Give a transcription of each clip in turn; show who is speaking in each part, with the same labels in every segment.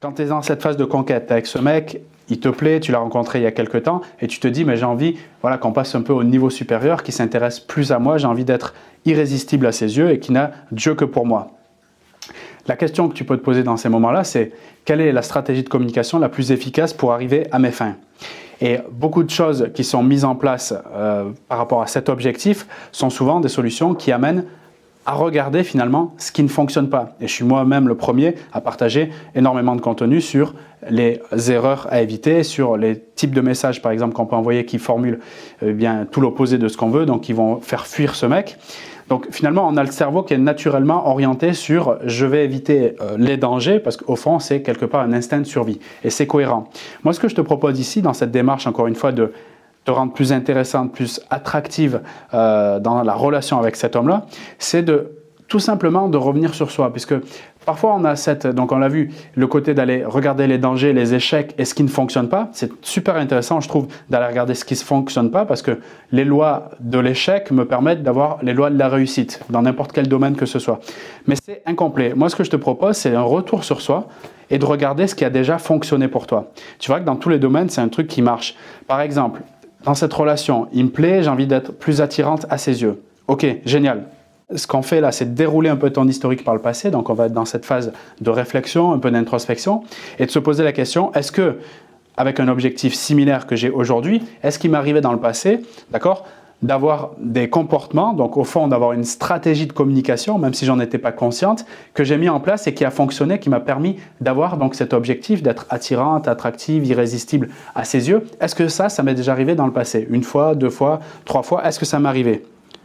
Speaker 1: Quand tu es dans cette phase de conquête avec ce mec, il te plaît, tu l'as rencontré il y a quelques temps et tu te dis mais j'ai envie qu'on passe un peu au niveau supérieur, qui s'intéresse plus à moi, j'ai envie d'être irrésistible à ses yeux et qui n'a Dieu que pour moi. La question que tu peux te poser dans ces moments-là, c'est quelle est la stratégie de communication la plus efficace pour arriver à mes fins? Et beaucoup de choses qui sont mises en place par rapport à cet objectif sont souvent des solutions qui amènent à regarder finalement ce qui ne fonctionne pas. Et je suis moi-même le premier à partager énormément de contenu sur les erreurs à éviter, sur les types de messages par exemple qu'on peut envoyer qui formulent tout l'opposé de ce qu'on veut, donc qui vont faire fuir ce mec. Donc finalement, on a le cerveau qui est naturellement orienté sur « je vais éviter les dangers » parce qu'au fond, c'est quelque part un instinct de survie et c'est cohérent. Moi, ce que je te propose ici, dans cette démarche, encore une fois, de te rendre plus intéressante, plus attractive dans la relation avec cet homme-là, c'est tout simplement de revenir sur soi. Puisque parfois on a donc on l'a vu, le côté d'aller regarder les dangers, les échecs et ce qui ne fonctionne pas. C'est super intéressant, je trouve, d'aller regarder ce qui ne fonctionne pas parce que les lois de l'échec me permettent d'avoir les lois de la réussite dans n'importe quel domaine que ce soit. Mais c'est incomplet. Moi, ce que je te propose, c'est un retour sur soi et de regarder ce qui a déjà fonctionné pour toi. Tu vois que dans tous les domaines, c'est un truc qui marche. Par exemple, dans cette relation, il me plaît, j'ai envie d'être plus attirante à ses yeux. Ok, génial. Ce qu'on fait là, c'est de dérouler un peu ton historique par le passé. Donc, on va être dans cette phase de réflexion, un peu d'introspection, et de se poser la question, est-ce que, avec un objectif similaire que j'ai aujourd'hui, est-ce qu'il m'arrivait dans le passé, d'accord, d'avoir des comportements, donc au fond d'avoir une stratégie de communication, même si j'en étais pas consciente, que j'ai mis en place et qui a fonctionné, qui m'a permis d'avoir donc cet objectif d'être attirante, attractive, irrésistible à ses yeux. Est-ce que ça m'est déjà arrivé dans le passé? Une fois, deux fois, trois fois, est-ce que ça m'est arrivé?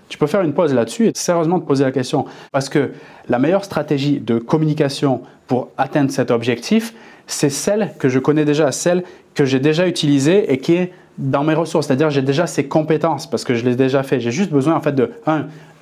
Speaker 1: Tu peux faire une pause là-dessus et sérieusement te poser la question. Parce que la meilleure stratégie de communication pour atteindre cet objectif, c'est celle que je connais déjà, celle que j'ai déjà utilisée et qui est dans mes ressources. C'est-à-dire j'ai déjà ces compétences parce que je l'ai déjà fait. J'ai juste besoin en fait de,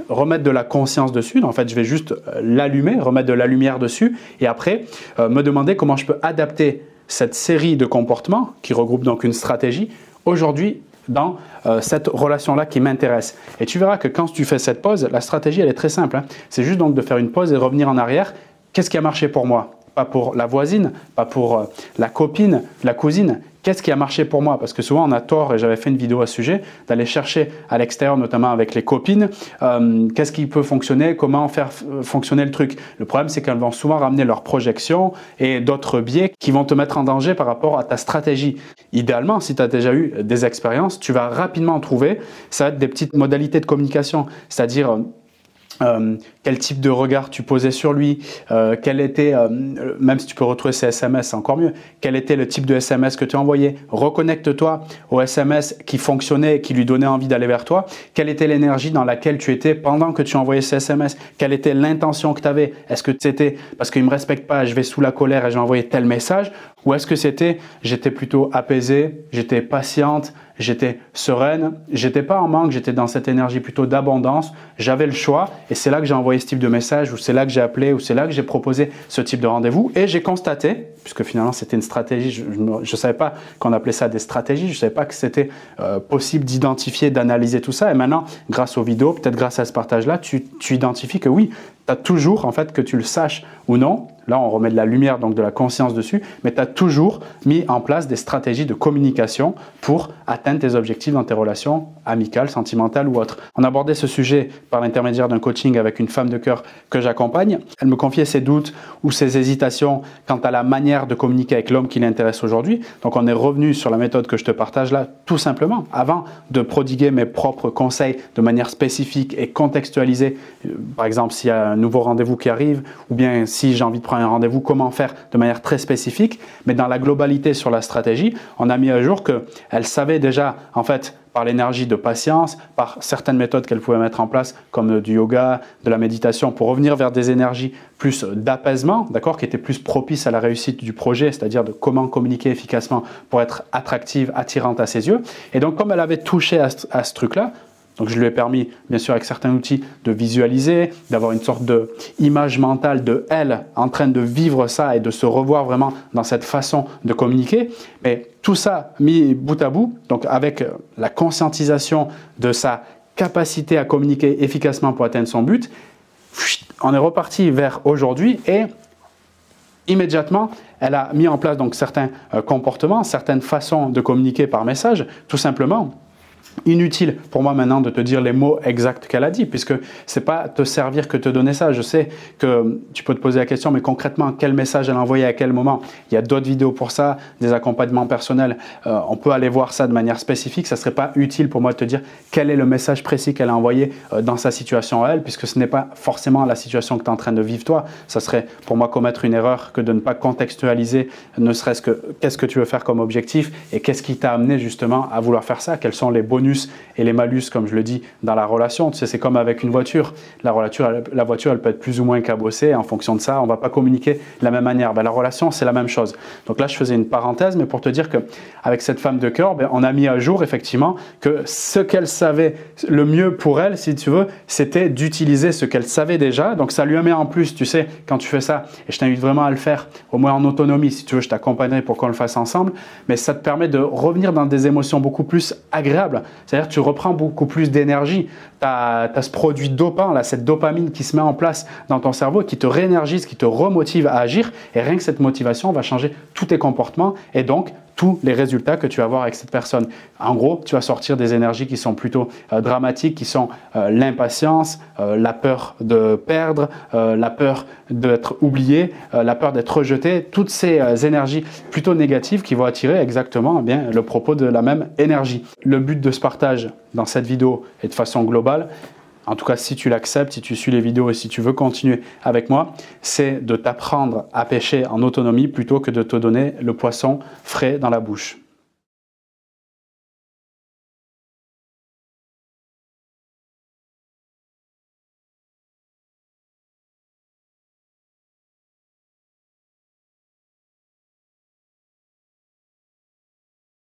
Speaker 1: remettre de la conscience dessus. En fait, je vais juste l'allumer, remettre de la lumière dessus et après me demander comment je peux adapter cette série de comportements qui regroupe donc une stratégie aujourd'hui dans cette relation-là qui m'intéresse. Et tu verras que quand tu fais cette pause, la stratégie, elle est très simple. C'est juste donc de faire une pause et revenir en arrière. Qu'est-ce qui a marché pour moi? Pas pour la voisine, pas pour la copine, la cousine. Qu'est-ce qui a marché pour moi? Parce que souvent on a tort, et j'avais fait une vidéo à ce sujet, d'aller chercher à l'extérieur, notamment avec les copines, qu'est-ce qui peut fonctionner, comment faire fonctionner le truc. Le problème, c'est qu'elles vont souvent ramener leurs projections et d'autres biais qui vont te mettre en danger par rapport à ta stratégie. Idéalement, si tu as déjà eu des expériences, tu vas rapidement en trouver. Ça va être des petites modalités de communication, c'est-à-dire quel type de regard tu posais sur lui, quel était, même si tu peux retrouver ces SMS, c'est encore mieux, quel était le type de SMS que tu as envoyé. Reconnecte-toi au SMS qui fonctionnait et qui lui donnait envie d'aller vers toi. Quelle était l'énergie dans laquelle tu étais pendant que tu envoyais ces SMS? Quelle était l'intention que tu avais? Est-ce que c'était parce qu'il ne me respecte pas, je vais sous la colère et je vais envoyer tel message? Ou est-ce que c'était j'étais plutôt apaisé, j'étais patiente, j'étais sereine, j'étais pas en manque, j'étais dans cette énergie plutôt d'abondance, j'avais le choix et c'est là que j'ai envoyé ce type de message ou c'est là que j'ai appelé ou c'est là que j'ai proposé ce type de rendez-vous et j'ai constaté, puisque finalement c'était une stratégie, je ne savais pas qu'on appelait ça des stratégies, je ne savais pas que c'était possible d'identifier, d'analyser tout ça et maintenant grâce aux vidéos, peut-être grâce à ce partage-là, tu identifies que oui, tu as toujours, en fait, que tu le saches ou non, là on remet de la lumière, donc de la conscience dessus, mais tu as toujours mis en place des stratégies de communication pour atteindre tes objectifs dans tes relations amicales, sentimentales ou autres. On abordait ce sujet par l'intermédiaire d'un coaching avec une femme de cœur que j'accompagne. Elle me confiait ses doutes ou ses hésitations quant à la manière de communiquer avec l'homme qui l'intéresse aujourd'hui. Donc on est revenu sur la méthode que je te partage là, tout simplement. Avant de prodiguer mes propres conseils de manière spécifique et contextualisée, par exemple s'il y a un nouveau rendez-vous qui arrive, ou bien si j'ai envie de prendre un rendez-vous, comment faire de manière très spécifique, mais dans la globalité sur la stratégie, on a mis à jour qu'elle savait déjà, en fait, par l'énergie de patience, par certaines méthodes qu'elle pouvait mettre en place, comme du yoga, de la méditation, pour revenir vers des énergies plus d'apaisement, d'accord, qui étaient plus propices à la réussite du projet, c'est-à-dire de comment communiquer efficacement pour être attractive, attirante à ses yeux. Et donc, comme elle avait touché à ce truc-là, donc je lui ai permis, bien sûr, avec certains outils, de visualiser, d'avoir une sorte d'image mentale de elle en train de vivre ça et de se revoir vraiment dans cette façon de communiquer. Mais tout ça mis bout à bout, donc avec la conscientisation de sa capacité à communiquer efficacement pour atteindre son but, on est reparti vers aujourd'hui et immédiatement, elle a mis en place donc certains comportements, certaines façons de communiquer par message, tout simplement. Inutile pour moi maintenant de te dire les mots exacts qu'elle a dit, puisque c'est pas te servir que te donner ça. Je sais que tu peux te poser la question, mais concrètement, quel message elle a envoyé à quel moment? Il y a d'autres vidéos pour ça, des accompagnements personnels. On peut aller voir ça de manière spécifique. Ça serait pas utile pour moi de te dire quel est le message précis qu'elle a envoyé dans sa situation à elle, puisque ce n'est pas forcément la situation que tu es en train de vivre toi. Ça serait pour moi commettre une erreur que de ne pas contextualiser, ne serait-ce que qu'est-ce que tu veux faire comme objectif et qu'est-ce qui t'a amené justement à vouloir faire ça, quels sont les bonus et les malus, comme je le dis, dans la relation. Tu sais, c'est comme avec une voiture. La voiture, elle peut être plus ou moins cabossée. En fonction de ça, on ne va pas communiquer de la même manière. La relation, c'est la même chose. Donc là, je faisais une parenthèse, mais pour te dire qu'avec cette femme de cœur, on a mis à jour, effectivement, que ce qu'elle savait le mieux pour elle, si tu veux, c'était d'utiliser ce qu'elle savait déjà. Donc ça lui met en plus, tu sais, quand tu fais ça, et je t'invite vraiment à le faire, au moins en autonomie. Si tu veux, je t'accompagnerai pour qu'on le fasse ensemble. Mais ça te permet de revenir dans des émotions beaucoup plus agréables. C'est-à-dire que tu reprends beaucoup plus d'énergie. Tu as ce produit dopant, là, cette dopamine qui se met en place dans ton cerveau, qui te réénergise, qui te remotive à agir. Et rien que cette motivation va changer tous tes comportements et donc tous les résultats que tu vas avoir avec cette personne. En gros, tu vas sortir des énergies qui sont plutôt dramatiques, qui sont l'impatience, la peur de perdre, la peur d'être oublié, la peur d'être rejeté, toutes ces énergies plutôt négatives qui vont attirer exactement le propos de la même énergie. Le but de ce partage dans cette vidéo et de façon globale, en tout cas si tu l'acceptes, si tu suis les vidéos et si tu veux continuer avec moi, c'est de t'apprendre à pêcher en autonomie plutôt que de te donner le poisson frais dans la bouche.